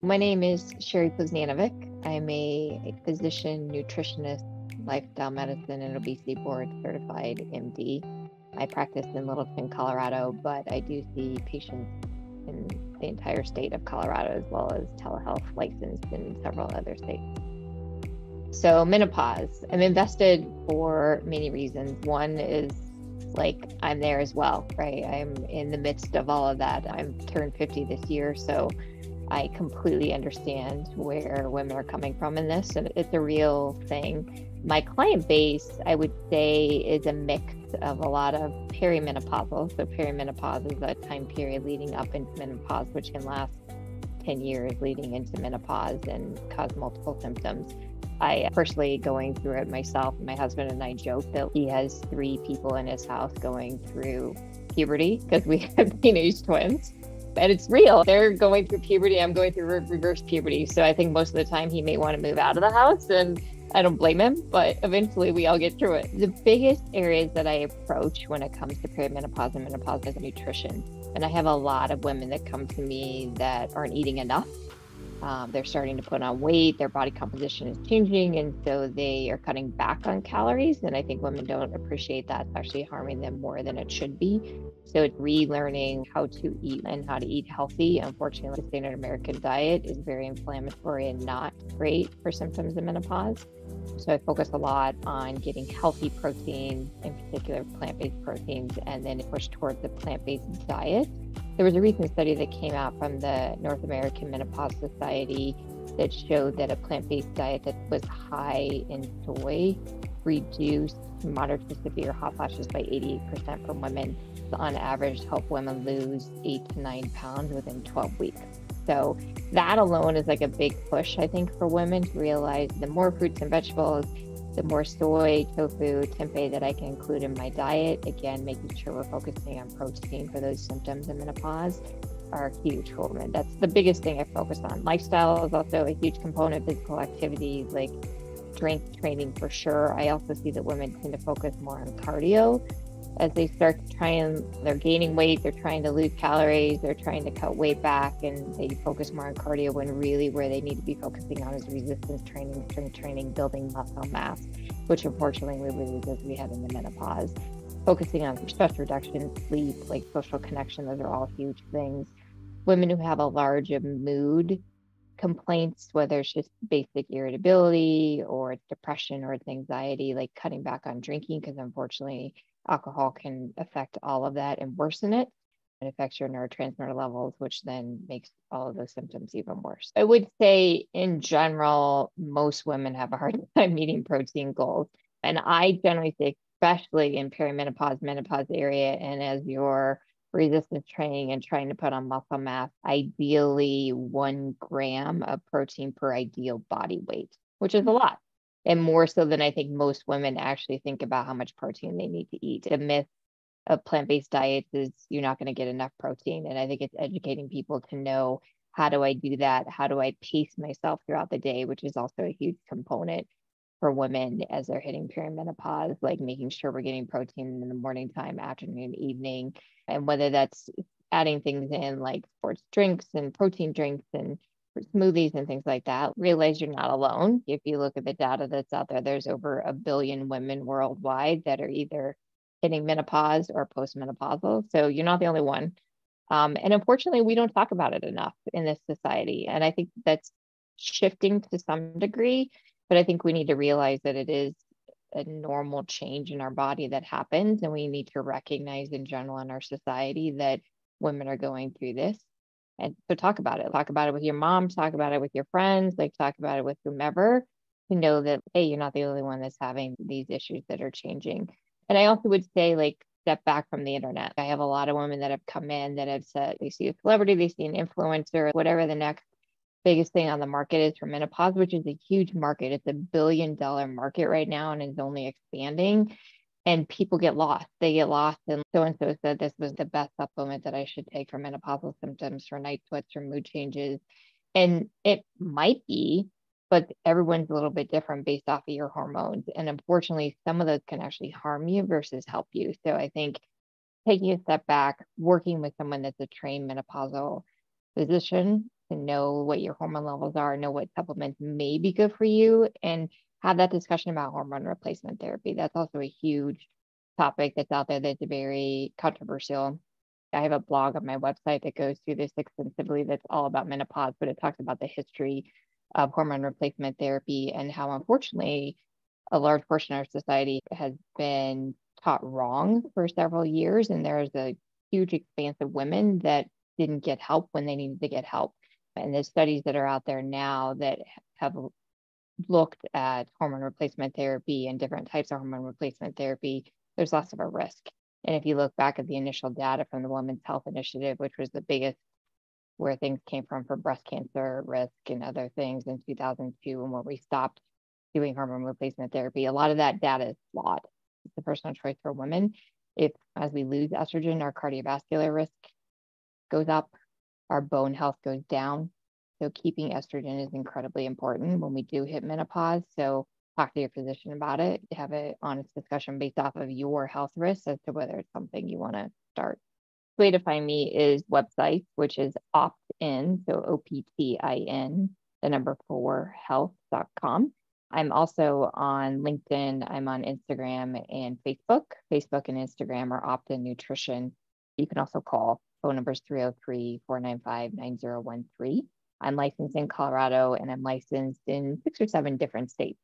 My name is Sheri Poznanovic. I'm a physician, nutritionist, lifestyle medicine, and obesity board certified MD. I practice in Littleton, Colorado, but I do see patients in the entire state of Colorado, as well as telehealth licensed in several other states. So, menopause, I'm invested for many reasons. One is like I'm there as well, right? I'm in the midst of all of that. I'm turned 50 this year, so I completely understand where women are coming from in this, and it's a real thing. My client base, I would say, is a mix of a lot of perimenopausal. So perimenopause is a time period leading up into menopause, which can last 10 years leading into menopause and cause multiple symptoms. I personally going through it myself. My husband and I joke that he has 3 people in his house going through puberty because we have teenage twins. And it's real. They're going through puberty. I'm going through reverse puberty. So I think most of the time he may want to move out of the house, and I don't blame him, but eventually we all get through it. The biggest areas that I approach when it comes to perimenopause and menopause is nutrition. And I have a lot of women that come to me that aren't eating enough. They're starting to put on weight, their body composition is changing, and so they are cutting back on calories. And I think women don't appreciate that. It's actually harming them more than it should be. So it's relearning how to eat and how to eat healthy. Unfortunately, the standard American diet is very inflammatory and not great for symptoms of menopause. So I focus a lot on getting healthy protein, in particular plant-based proteins, and then push towards the plant-based diet. There was a recent study that came out from the North American Menopause Society that showed that a plant-based diet that was high in soy reduced moderate to severe hot flashes by 88% for women. On average, help women lose 8 to 9 pounds within 12 weeks. So that alone is like a big push, I think, for women to realize the more fruits and vegetables, the more soy, tofu, tempeh that I can include in my diet. Again, making sure we're focusing on protein for those symptoms of menopause are huge for women. That's the biggest thing I focus on. Lifestyle is also a huge component. Physical activity like strength training for sure. I also see that women tend to focus more on cardio as they start to try and they're gaining weight, they're trying to lose calories, they're trying to cut weight back, and they focus more on cardio when really where they need to be focusing on is resistance training, strength training, building muscle mass, which unfortunately we lose as we head into menopause. Focusing on stress reduction, sleep, like social connection, those are all huge things. Women who have a large mood complaints, whether it's just basic irritability or it's depression or it's anxiety, like cutting back on drinking, because unfortunately, alcohol can affect all of that and worsen it. It affects your neurotransmitter levels, which then makes all of those symptoms even worse. I would say, in general, most women have a hard time meeting protein goals. And I generally say, especially in perimenopause, menopause area, and as you're resistance training and trying to put on muscle mass, ideally 1 gram of protein per ideal body weight, which is a lot. And more so than I think most women actually think about how much protein they need to eat. The myth of plant-based diets is you're not going to get enough protein. And I think it's educating people to know, how do I do that? How do I pace myself throughout the day, which is also a huge component for women as they're hitting perimenopause, like making sure we're getting protein in the morning time, afternoon, evening, and whether that's adding things in like sports drinks and protein drinks and smoothies and things like that. Realize you're not alone. If you look at the data that's out there, there's over 1 billion women worldwide that are either hitting menopause or postmenopausal. So you're not the only one. And unfortunately, we don't talk about it enough in this society. And I think that's shifting to some degree, but I think we need to realize that it is a normal change in our body that happens. And we need to recognize in general in our society that women are going through this. And so talk about it. Talk about it with your mom, talk about it with your friends, like talk about it with whomever, to know that, hey, you're not the only one that's having these issues that are changing. And I also would say, like, step back from the internet. I have a lot of women that have come in that have said they see a celebrity, they see an influencer, whatever the next biggest thing on the market is for menopause, which is a huge market. It's $1 billion market right now and is only expanding. And people get lost. They get lost. And so said this was the best supplement that I should take for menopausal symptoms, for night sweats, for mood changes. And it might be, but everyone's a little bit different based off of your hormones. And unfortunately, some of those can actually harm you versus help you. So I think taking a step back, working with someone that's a trained menopausal physician to know what your hormone levels are, know what supplements may be good for you, and have that discussion about hormone replacement therapy. That's also a huge topic that's out there that's very controversial. I have a blog on my website that goes through this extensively that's all about menopause, but it talks about the history of hormone replacement therapy and how, unfortunately, a large portion of our society has been taught wrong for several years. And there's a huge expanse of women that didn't get help when they needed to get help. And the studies that are out there now that have looked at hormone replacement therapy and different types of hormone replacement therapy, there's less of a risk. And if you look back at the initial data from the Women's Health Initiative, which was the biggest where things came from for breast cancer risk and other things in 2002, and where we stopped doing hormone replacement therapy, a lot of that data is flawed. It's a personal choice for women. If, as we lose estrogen, our cardiovascular risk goes up, our bone health goes down. So keeping estrogen is incredibly important when we do hit menopause. So talk to your physician about it, have an honest discussion based off of your health risks as to whether it's something you want to start. The way to find me is website, which is opt-in, so OPTIN, the number 4 health.com. I'm also on LinkedIn. I'm on Instagram and Facebook. Facebook and Instagram are Opt-in Nutrition. You can also call. Phone number is 303-495-9013. I'm licensed in Colorado and I'm licensed in 6 or 7 different states.